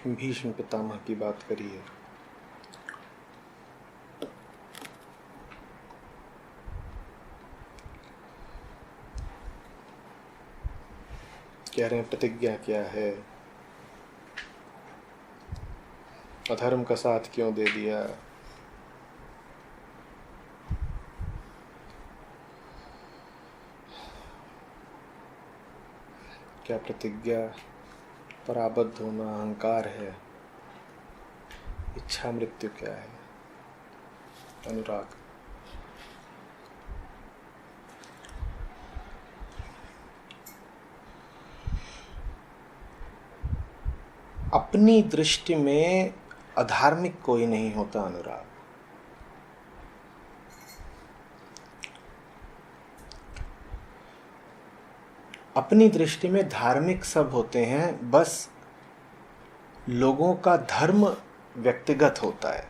भीष्म पितामह की बात करी है। कह रहे हैं प्रतिज्ञा क्या है, अधर्म का साथ क्यों दे दिया। क्या प्रतिज्ञा पर आबद्ध होना अहंकार है, इच्छा मृत्यु क्या है, अनुराग। अपनी दृष्टि में अधार्मिक कोई नहीं होता अनुराग। अपनी दृष्टि में धार्मिक सब होते हैं, बस लोगों का धर्म व्यक्तिगत होता है,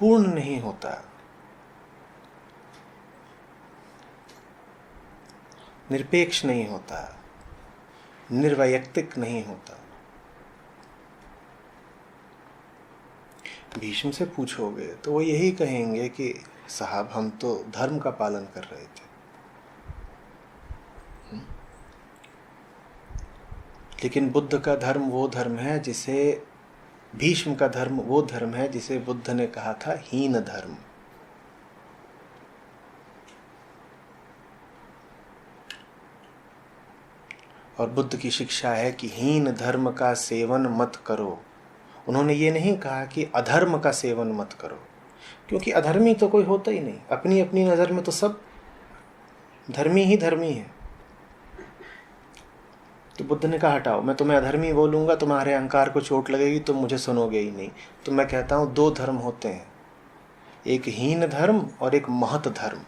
पूर्ण नहीं होता, निरपेक्ष नहीं होता, निर्वैयक्तिक नहीं होता। भीष्म से पूछोगे तो वो यही कहेंगे कि साहब हम तो धर्म का पालन कर रहे थे। लेकिन बुद्ध का धर्म वो धर्म है जिसे, भीष्म का धर्म वो धर्म है जिसे बुद्ध ने कहा था हीन धर्म। और बुद्ध की शिक्षा है कि हीन धर्म का सेवन मत करो। उन्होंने ये नहीं कहा कि अधर्म का सेवन मत करो, क्योंकि अधर्मी तो कोई होता ही नहीं। अपनी अपनी नज़र में तो सब धर्मी ही धर्मी है। तो बुद्ध ने कहा हटाओ, मैं तुम्हें अधर्मी बोलूँगा, तुम्हारे अहंकार को चोट लगेगी, तुम मुझे सुनोगे ही नहीं। तो मैं कहता हूँ दो धर्म होते हैं, एक हीन धर्म और एक महत धर्म।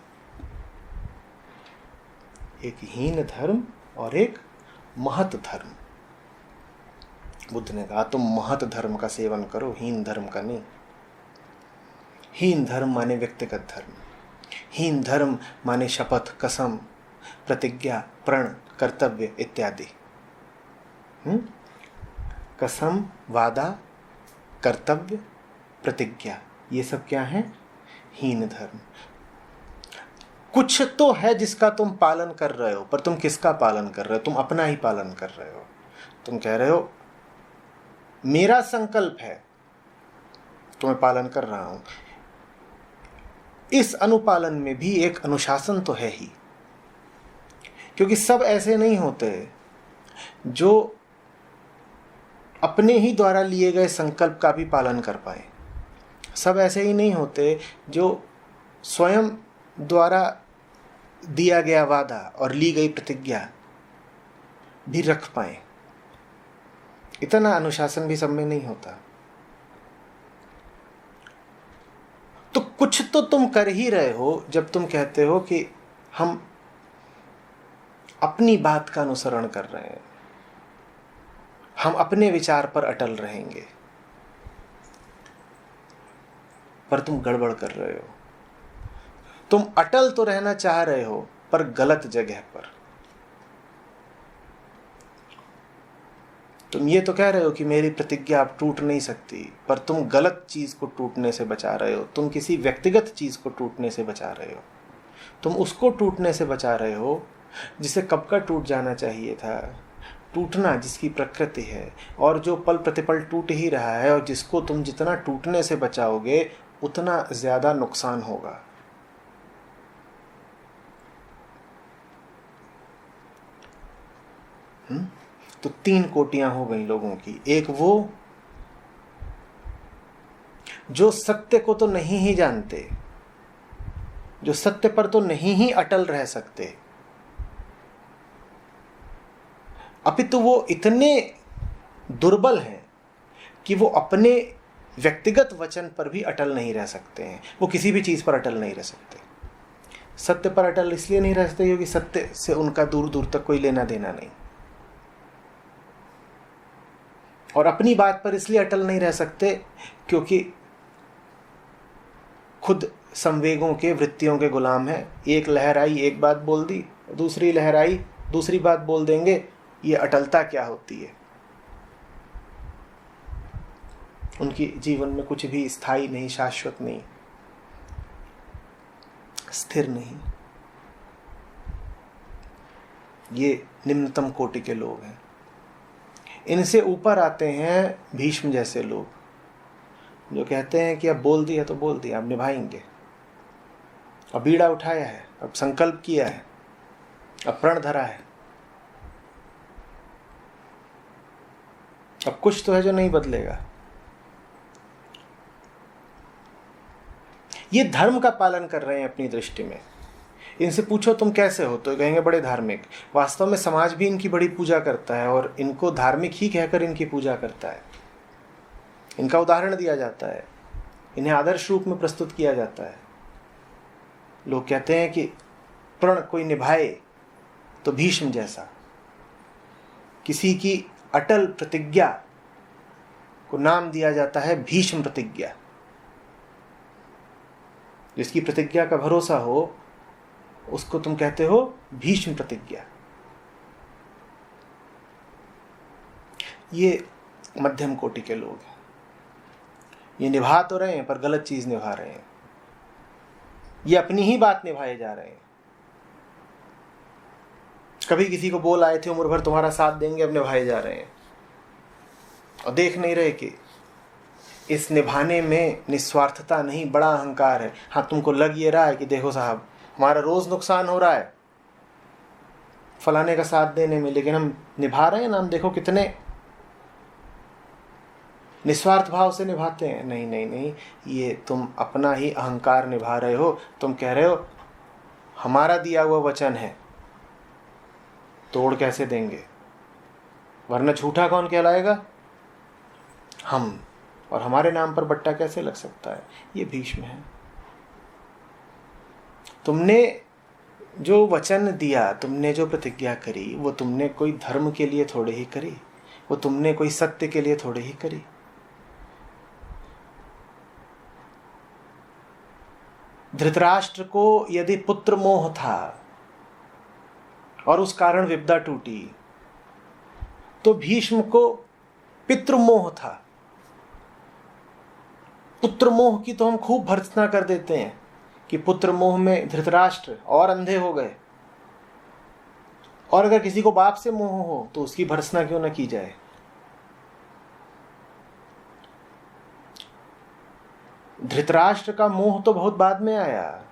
एक हीन धर्म और एक महत धर्म। बुद्ध ने कहा तुम महत धर्म का सेवन करो, हीन धर्म का नहीं। हीन धर्म माने व्यक्तिगत धर्म। हीन धर्म माने शपथ, कसम, प्रतिज्ञा, प्रण, कर्तव्य इत्यादि। कसम, वादा, कर्तव्य, प्रतिज्ञा, ये सब क्या है? हीन धर्म। कुछ तो है जिसका तुम पालन कर रहे हो, पर तुम किसका पालन कर रहे हो? तुम अपना ही पालन कर रहे हो। तुम कह रहे हो मेरा संकल्प है तो मैं पालन कर रहा हूं। इस अनुपालन में भी एक अनुशासन तो है ही, क्योंकि सब ऐसे नहीं होते जो अपने ही द्वारा लिए गए संकल्प का भी पालन कर पाए। सब ऐसे ही नहीं होते जो स्वयं द्वारा दिया गया वादा और ली गई प्रतिज्ञा भी रख पाए। इतना अनुशासन भी सब में नहीं होता। तो कुछ तो तुम कर ही रहे हो जब तुम कहते हो कि हम अपनी बात का अनुसरण कर रहे हैं, हम अपने विचार पर अटल रहेंगे। पर तुम गड़बड़ कर रहे हो। तुम अटल तो रहना चाह रहे हो, पर गलत जगह पर। तुम ये तो कह रहे हो कि मेरी प्रतिज्ञा अब टूट नहीं सकती, पर तुम गलत चीज को टूटने से बचा रहे हो। तुम किसी व्यक्तिगत चीज को टूटने से बचा रहे हो। तुम उसको टूटने से बचा रहे हो जिसे कब का टूट जाना चाहिए था। टूटना जिसकी प्रकृति है और जो पल प्रतिपल टूट ही रहा है, और जिसको तुम जितना टूटने से बचाओगे उतना ज्यादा नुकसान होगा। तो तीन कोटियां हो गई लोगों की। एक वो जो सत्य को तो नहीं ही जानते, जो सत्य पर तो नहीं ही अटल रह सकते, अपितु वो इतने दुर्बल हैं कि वो अपने व्यक्तिगत वचन पर भी अटल नहीं रह सकते हैं। वो किसी भी चीज पर अटल नहीं रह सकते। सत्य पर अटल इसलिए नहीं रह सकते क्योंकि सत्य से उनका दूर दूर तक कोई लेना देना नहीं। और अपनी बात पर इसलिए अटल नहीं रह सकते क्योंकि खुद संवेगों के, वृत्तियों के गुलाम है। एक लहर आई, एक बात बोल दी, दूसरी लहर आई, दूसरी बात बोल देंगे, ये अटलता क्या होती है। उनकी जीवन में कुछ भी स्थायी नहीं, शाश्वत नहीं, स्थिर नहीं। ये निम्नतम कोटि के लोग हैं। इनसे ऊपर आते हैं भीष्म जैसे लोग, जो कहते हैं कि अब बोल दिया तो बोल दिया, अब निभाएंगे, अब बीड़ा उठाया है, अब संकल्प किया है, अब प्रण धरा है, अब कुछ तो है जो नहीं बदलेगा। ये धर्म का पालन कर रहे हैं अपनी दृष्टि में। इनसे पूछो तुम कैसे हो तो कहेंगे बड़े धार्मिक। वास्तव में समाज भी इनकी बड़ी पूजा करता है और इनको धार्मिक ही कहकर इनकी पूजा करता है। इनका उदाहरण दिया जाता है, इन्हें आदर्श रूप में प्रस्तुत किया जाता है। लोग कहते हैं कि प्रण कोई निभाए तो भीष्म जैसा, किसी की अटल प्रतिज्ञा को नाम दिया जाता है भीष्म प्रतिज्ञा। जिसकी प्रतिज्ञा का भरोसा हो उसको तुम कहते हो भीष्म प्रतिज्ञा। ये मध्यम कोटि के लोग हैं। ये निभा तो रहे हैं पर गलत चीज निभा रहे हैं। ये अपनी ही बात निभाए जा रहे हैं। कभी किसी को बोल आए थे उम्र भर तुम्हारा साथ देंगे, अब निभाए जा रहे हैं और देख नहीं रहे कि इस निभाने में निस्वार्थता नहीं, बड़ा अहंकार है। हाँ, तुमको लग ये रहा है कि देखो साहब हमारा रोज नुकसान हो रहा है फलाने का साथ देने में, लेकिन हम निभा रहे हैं ना, हम देखो कितने निस्वार्थ भाव से निभाते हैं। नहीं नहीं नहीं, ये तुम अपना ही अहंकार निभा रहे हो। तुम कह रहे हो हमारा दिया हुआ वचन है, तोड़ कैसे देंगे, वरना झूठा कौन कहलाएगा, हम, और हमारे नाम पर बट्टा कैसे लग सकता है। ये भीष्म है। तुमने जो वचन दिया, तुमने जो प्रतिज्ञा करी, वो तुमने कोई धर्म के लिए थोड़े ही करी, वो तुमने कोई सत्य के लिए थोड़े ही करी। धृतराष्ट्र को यदि पुत्र मोह था और उस कारण विपदा टूटी, तो भीष्म को पितृमोह था। पुत्र मोह की तो हम खूब भर्त्सना कर देते हैं कि पुत्र मोह में धृतराष्ट्र और अंधे हो गए, और अगर किसी को बाप से मोह हो तो उसकी भर्त्सना क्यों न की जाए। धृतराष्ट्र का मोह तो बहुत बाद में आया।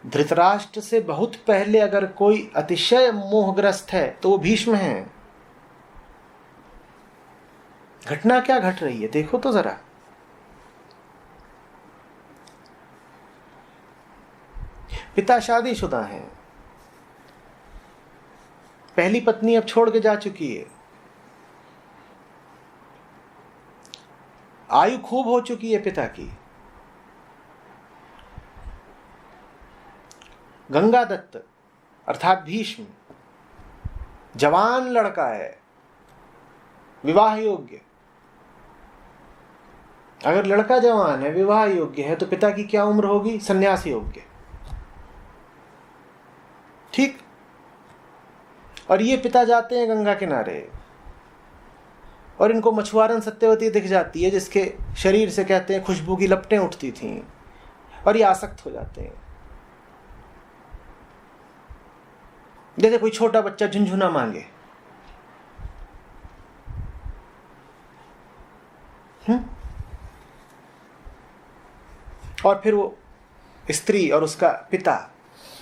धृतराष्ट्र से बहुत पहले अगर कोई अतिशय मोहग्रस्त है तो वो भीष्म है। घटना क्या घट रही है देखो तो जरा। पिता शादीशुदा हैं, पहली पत्नी अब छोड़ के जा चुकी है, आयु खूब हो चुकी है पिता की। गंगादत्त अर्थात भीष्म जवान लड़का है, विवाह योग्य। अगर लड़का जवान है, विवाह योग्य है, तो पिता की क्या उम्र होगी, सन्यासी योग्य। ठीक। और ये पिता जाते हैं गंगा किनारे और इनको मछुआरन सत्यवती दिख जाती है, जिसके शरीर से कहते हैं खुशबू की लपटें उठती थीं, और ये आसक्त हो जाते हैं। जैसे कोई छोटा बच्चा झुनझुना मांगे। और फिर वो स्त्री और उसका पिता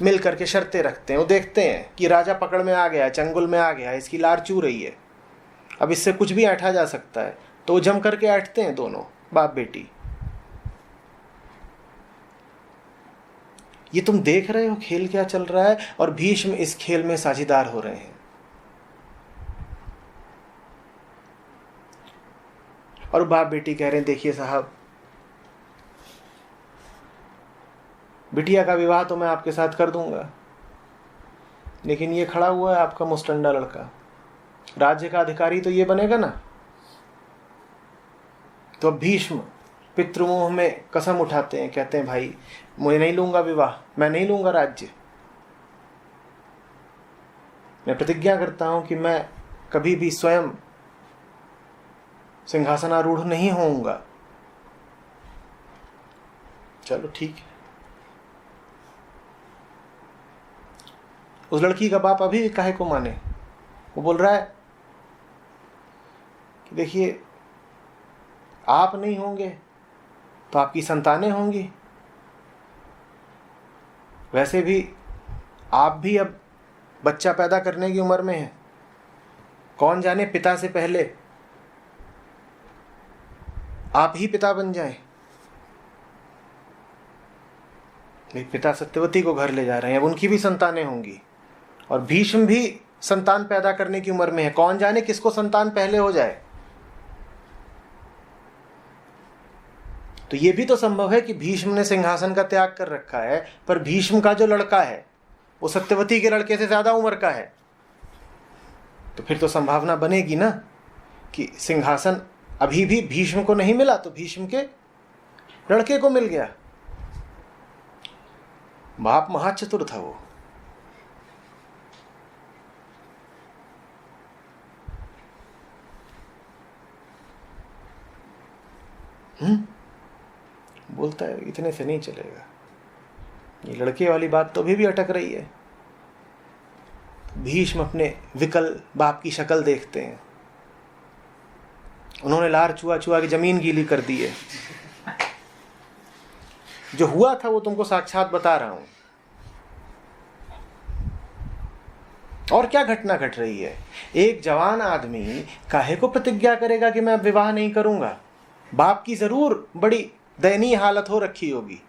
मिल करके शर्तें रखते हैं। वो देखते हैं कि राजा पकड़ में आ गया, चंगुल में आ गया, इसकी लार चू रही है, अब इससे कुछ भी ऐंठा जा सकता है, तो वो जम करके ऐंठते हैं दोनों बाप बेटी। ये तुम देख रहे हो खेल क्या चल रहा है, और भीष्म इस खेल में साझीदार हो रहे हैं। और बाप बेटी कह रहे हैं देखिए साहब, बिटिया का विवाह तो मैं आपके साथ कर दूंगा, लेकिन ये खड़ा हुआ है आपका मुस्टंडा लड़का, राज्य का अधिकारी तो ये बनेगा ना। तो भीष्म पितृमोह में कसम उठाते हैं, कहते हैं भाई मुझे नहीं लूंगा विवाह, मैं नहीं लूंगा राज्य, मैं प्रतिज्ञा करता हूं कि मैं कभी भी स्वयं सिंहासनारूढ़ नहीं होऊंगा। चलो ठीक है। उस लड़की का बाप अभी भी काहे को माने? वो बोल रहा है कि देखिए, आप नहीं होंगे तो आपकी संतानें होंगी। वैसे भी आप भी अब बच्चा पैदा करने की उम्र में हैं। कौन जाने पिता से पहले आप ही पिता बन जाएं। पिता सत्यवती को घर ले जा रहे हैं, अब उनकी भी संतानें होंगी। और भीष्म भी संतान पैदा करने की उम्र में है। कौन जाने किसको संतान पहले हो जाए। तो यह भी तो संभव है कि भीष्म ने सिंहासन का त्याग कर रखा है, पर भीष्म का जो लड़का है वो सत्यवती के लड़के से ज्यादा उम्र का है। तो फिर तो संभावना बनेगी ना कि सिंहासन अभी भी भीष्म को नहीं मिला तो भीष्म के लड़के को मिल गया। बाप महाचतुर था वो। बोलता है इतने से नहीं चलेगा। ये लड़के वाली बात तो अभी भी अटक रही है। भीष्म अपने विकल बाप की शक्ल देखते हैं। उन्होंने लार चुआ चुआ की जमीन गीली कर दी है। जो हुआ था वो तुमको साक्षात बता रहा हूं। और क्या घटना घट रही है? एक जवान आदमी काहे को प्रतिज्ञा करेगा कि मैं अब विवाह नहीं करूंगा? बाप की जरूर बड़ी दयनीय हालत हो रखी होगी।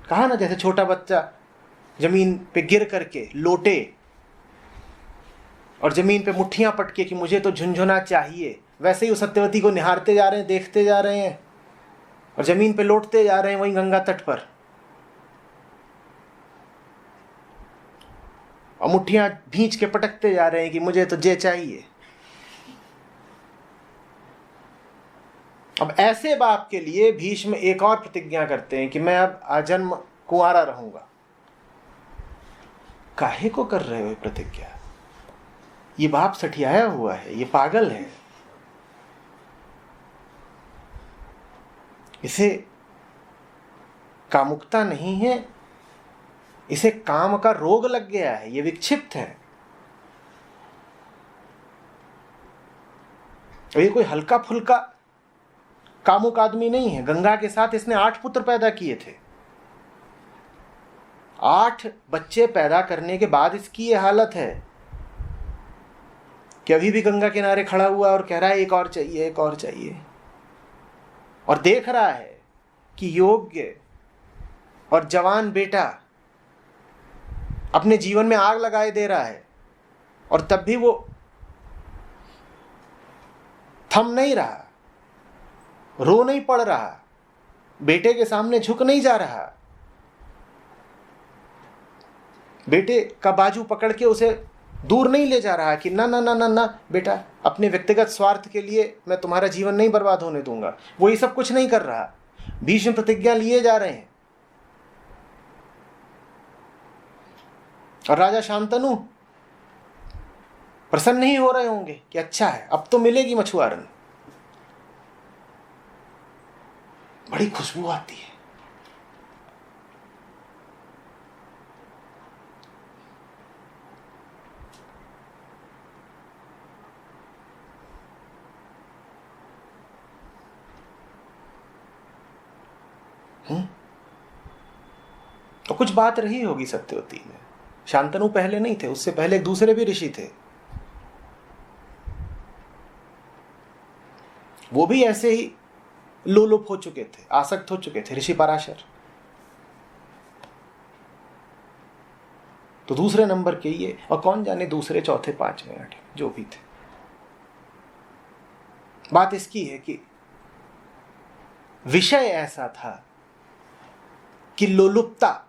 कहा ना, जैसे छोटा बच्चा जमीन पे गिर करके लोटे और जमीन पे मुट्ठियां पटके कि मुझे तो झुंझुना चाहिए, वैसे ही वो सत्यवती को निहारते जा रहे हैं, देखते जा रहे हैं और जमीन पे लौटते जा रहे हैं वहीं गंगा तट पर। और मुट्ठियां भींच के पटकते जा रहे हैं कि मुझे तो जे चाहिए। अब ऐसे बाप के लिए भीष्म एक और प्रतिज्ञा करते हैं कि मैं अब आजन्म कुंवारा रहूंगा। काहे को कर रहे हो ये प्रतिज्ञा? ये बाप सठियाया हुआ है, ये पागल है। इसे कामुकता नहीं है, इसे काम का रोग लग गया है, ये विक्षिप्त है। ये कोई हल्का फुल्का कामुक आदमी नहीं है। गंगा के साथ इसने 8 पुत्र पैदा किए थे। 8 बच्चे पैदा करने के बाद इसकी ये हालत है कि अभी भी गंगा किनारे खड़ा हुआ और कह रहा है एक और चाहिए, एक और चाहिए। और देख रहा है कि योग्य और जवान बेटा अपने जीवन में आग लगाए दे रहा है और तब भी वो थम नहीं रहा, रो नहीं पड़ रहा, बेटे के सामने झुक नहीं जा रहा। बेटे का बाजू पकड़ के उसे दूर नहीं ले जा रहा कि ना ना ना ना ना बेटा, अपने व्यक्तिगत स्वार्थ के लिए मैं तुम्हारा जीवन नहीं बर्बाद होने दूंगा। वो ये सब कुछ नहीं कर रहा। भीष्म प्रतिज्ञा लिए जा रहे हैं। और राजा शांतनु प्रसन्न नहीं हो रहे होंगे कि अच्छा है अब तो मिलेगी मछुआरन, बड़ी खुशबू आती है। तो कुछ बात रही होगी सत्यवती में। शांतनु पहले नहीं थे, उससे पहले एक दूसरे भी ऋषि थे, वो भी ऐसे ही लोलुप हो चुके थे, आसक्त हो चुके थे। ऋषि पराशर तो दूसरे नंबर के ये, और कौन जाने दूसरे चौथे पांचवें आठवें जो भी थे। बात इसकी है कि विषय ऐसा था कि लोलुपता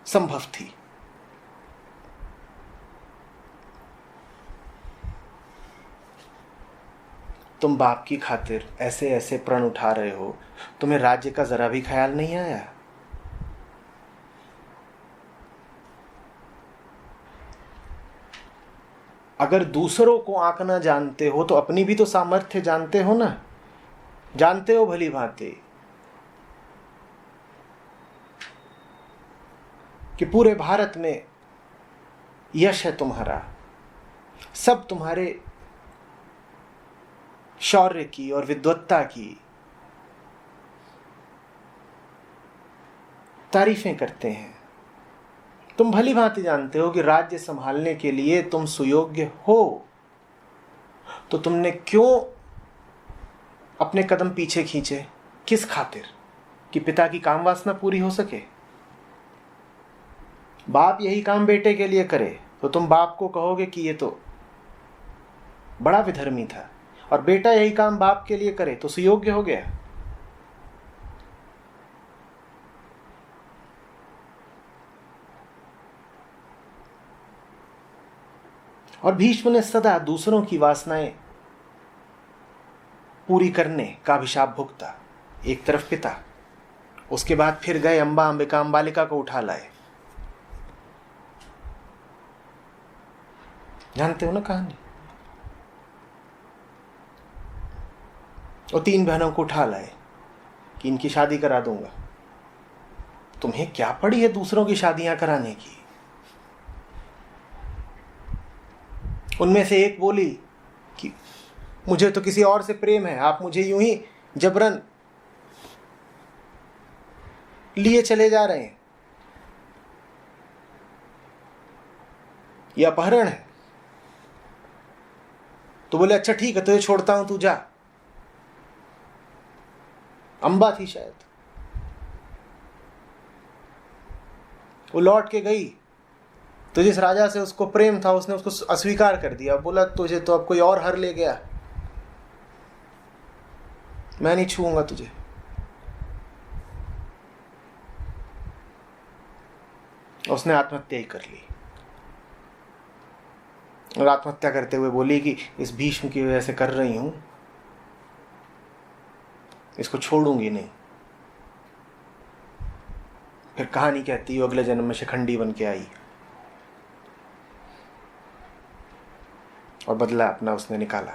संभव थी। तुम बाप की खातिर ऐसे ऐसे प्रण उठा रहे हो, तुम्हें राज्य का जरा भी ख्याल नहीं आया? अगर दूसरों को आंकना जानते हो तो अपनी भी तो सामर्थ्य जानते हो ना, जानते हो भली भांति कि पूरे भारत में यश है तुम्हारा, सब तुम्हारे शौर्य की और विद्वत्ता की तारीफें करते हैं। तुम भली भांति जानते हो कि राज्य संभालने के लिए तुम सुयोग्य हो, तो तुमने क्यों अपने कदम पीछे खींचे? किस खातिर? कि पिता की काम वासना पूरी हो सके। बाप यही काम बेटे के लिए करे तो तुम बाप को कहोगे कि ये तो बड़ा विधर्मी था, और बेटा यही काम बाप के लिए करे तो सुयोग्य हो गया। और भीष्म ने सदा दूसरों की वासनाएं पूरी करने का अभिशाप भुगता। एक तरफ पिता, उसके बाद फिर गए अंबा अंबिका अंबालिका को उठा लाए। जानते हो ना कहानी। और 3 बहनों को उठा लाए कि इनकी शादी करा दूंगा। तुम्हें क्या पड़ी है दूसरों की शादियां कराने की? उनमें से एक बोली कि मुझे तो किसी और से प्रेम है, आप मुझे यूं ही जबरन लिए चले जा रहे हैं, यह अपहरण है। तो बोले अच्छा ठीक है, तुझे छोड़ता हूं, तू जा। अंबा थी शायद, वो लौट के गई तो जिस राजा से उसको प्रेम था उसने उसको अस्वीकार कर दिया। बोला तुझे तो अब कोई और हर ले गया, मैं नहीं छूऊंगा तुझे। उसने आत्महत्या ही कर ली। और आत्महत्या करते हुए बोली कि इस भीष्म की वजह से कर रही हूं, इसको छोड़ूंगी नहीं। फिर कहानी कहती है अगले जन्म में शिखंडी बन के आई और बदला अपना उसने निकाला।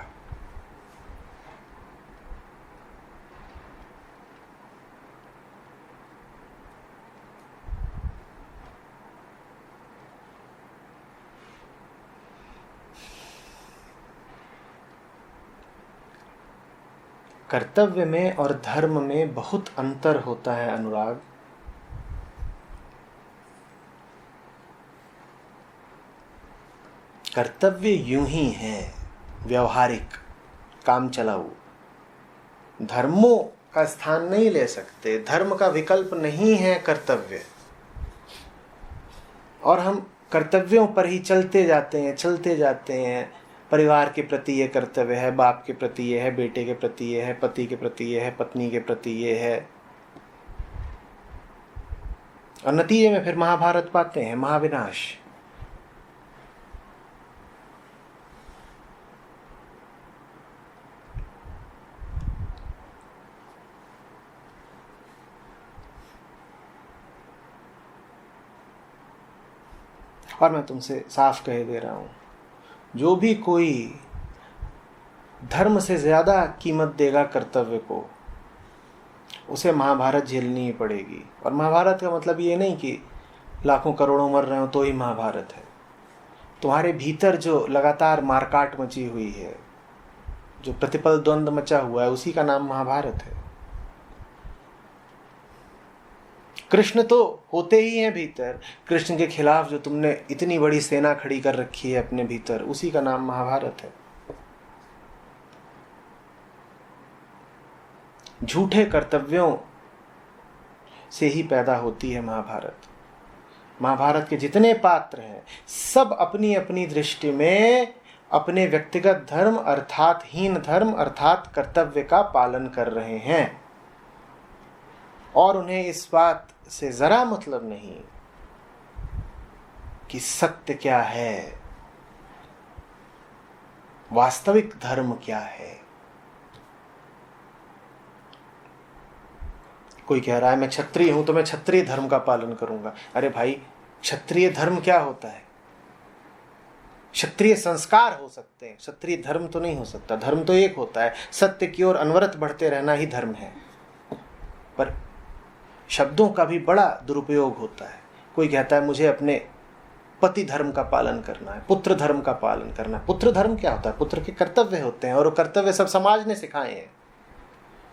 कर्तव्य में और धर्म में बहुत अंतर होता है अनुराग। कर्तव्य यूं ही है, व्यवहारिक, काम चलाऊ। धर्मों का स्थान नहीं ले सकते, धर्म का विकल्प नहीं है कर्तव्य। और हम कर्तव्यों पर ही चलते जाते हैं। परिवार के प्रति ये कर्तव्य है, बाप के प्रति ये है, बेटे के प्रति ये है, पति के प्रति ये है, पत्नी के प्रति ये है। और नतीजे में फिर महाभारत पाते हैं, महाविनाश। और मैं तुमसे साफ कह दे रहा हूं, जो भी कोई धर्म से ज्यादा कीमत देगा कर्तव्य को, उसे महाभारत झेलनी ही पड़ेगी। और महाभारत का मतलब ये नहीं कि लाखों करोड़ों मर रहे हो तो ही महाभारत है। तुम्हारे भीतर जो लगातार मारकाट मची हुई है, जो प्रतिपल द्वंद्व मचा हुआ है, उसी का नाम महाभारत है। कृष्ण तो होते ही हैं भीतर, कृष्ण के खिलाफ जो तुमने इतनी बड़ी सेना खड़ी कर रखी है अपने भीतर, उसी का नाम महाभारत है। झूठे कर्तव्यों से ही पैदा होती है महाभारत। महाभारत के जितने पात्र हैं सब अपनी अपनी दृष्टि में अपने व्यक्तिगत धर्म अर्थात हीन धर्म अर्थात कर्तव्य का पालन कर रहे हैं, और उन्हें इस बात से जरा मतलब नहीं कि सत्य क्या है, वास्तविक धर्म क्या है। कोई कह रहा है मैं क्षत्रिय हूं तो मैं क्षत्रिय धर्म का पालन करूंगा। अरे भाई, क्षत्रिय धर्म क्या होता है? क्षत्रिय संस्कार हो सकते हैं, क्षत्रिय धर्म तो नहीं हो सकता। धर्म तो एक होता है, सत्य की ओर अनवरत बढ़ते रहना ही धर्म है। पर शब्दों का भी बड़ा दुरुपयोग होता है। कोई कहता है मुझे अपने पति धर्म का पालन करना है, पुत्र धर्म का पालन करना है। पुत्र धर्म क्या होता है? पुत्र के कर्तव्य होते हैं, और वो कर्तव्य सब समाज ने सिखाए हैं।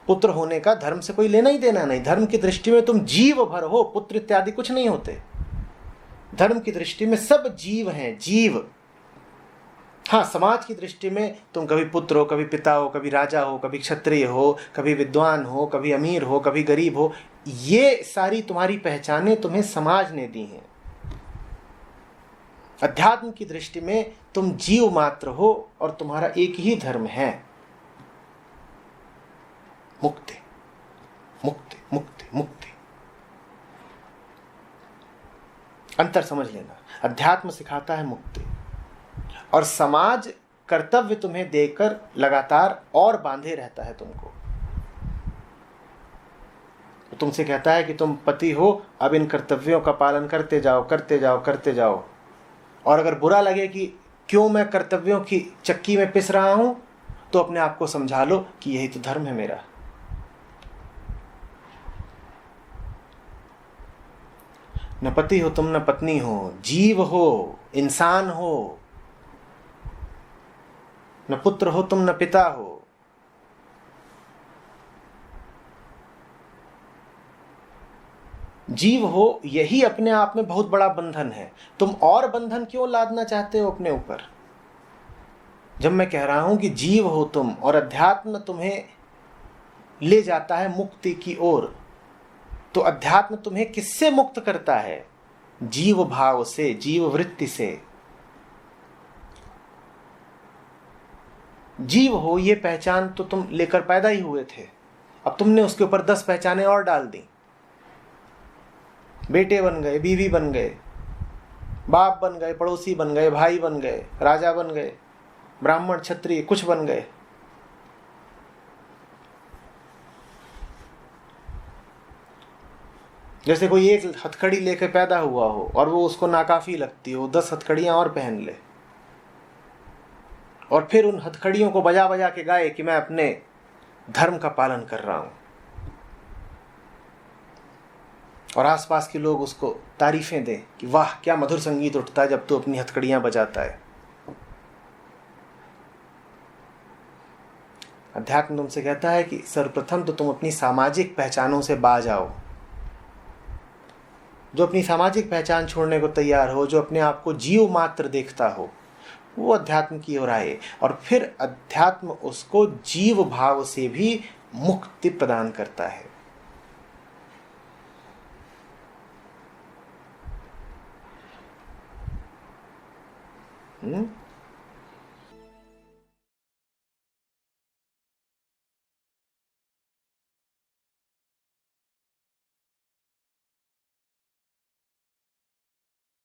पुत्र होने का धर्म से कोई लेना ही देना नहीं। धर्म की दृष्टि में तुम जीव भर हो, पुत्र इत्यादि कुछ नहीं होते। धर्म की दृष्टि में सब जीव हैं, जीव। हाँ, समाज की दृष्टि में तुम कभी पुत्र हो, कभी पिता हो, कभी राजा हो, कभी क्षत्रिय हो, कभी विद्वान हो, कभी अमीर हो, कभी गरीब हो। ये सारी तुम्हारी पहचानें तुम्हें समाज ने दी हैं। अध्यात्म की दृष्टि में तुम जीव मात्र हो और तुम्हारा एक ही धर्म है, मुक्ति, मुक्ति, मुक्ति, मुक्ति। अंतर समझ लेना। अध्यात्म सिखाता है मुक्ति, और समाज कर्तव्य तुम्हें देकर लगातार और बांधे रहता है तुमको। तुमसे कहता है कि तुम पति हो, अब इन कर्तव्यों का पालन करते जाओ, करते जाओ, करते जाओ। और अगर बुरा लगे कि क्यों मैं कर्तव्यों की चक्की में पिस रहा हूं, तो अपने आप को समझा लो कि यही तो धर्म है मेरा। न पति हो तुम, न पत्नी हो, जीव हो, इंसान हो। न पुत्र हो तुम, न पिता हो। जीव हो, यही अपने आप में बहुत बड़ा बंधन है। तुम और बंधन क्यों लादना चाहते हो अपने ऊपर? जब मैं कह रहा हूं कि जीव हो तुम और अध्यात्म तुम्हें ले जाता है मुक्ति की ओर, तो अध्यात्म तुम्हें किससे मुक्त करता है? जीव भाव से, जीव वृत्ति से। जीव हो ये पहचान तो तुम लेकर पैदा ही हुए थे, अब तुमने उसके ऊपर 10 पहचानें और डाल दी। बेटे बन गए, बीवी बन गए, बाप बन गए, पड़ोसी बन गए, भाई बन गए, राजा बन गए, ब्राह्मण, क्षत्रिय, कुछ बन गए। जैसे कोई एक हथकड़ी लेके पैदा हुआ हो और वो उसको नाकाफी लगती हो, 10 हथकड़ियां और पहन ले, और फिर उन हथकड़ियों को बजा बजा के गाए कि मैं अपने धर्म का पालन कर रहा हूं, और आसपास के लोग उसको तारीफें दें कि वाह क्या मधुर संगीत उठता है जब तू अपनी हथकड़ियां बजाता है। अध्यात्म तुमसे कहता है कि सर्वप्रथम तो तुम अपनी सामाजिक पहचानों से बाज आओ। जो अपनी सामाजिक पहचान छोड़ने को तैयार हो, जो अपने आप को जीव मात्र देखता हो, वो अध्यात्म की ओर आए, और फिर अध्यात्म उसको जीव भाव से भी मुक्ति प्रदान करता है।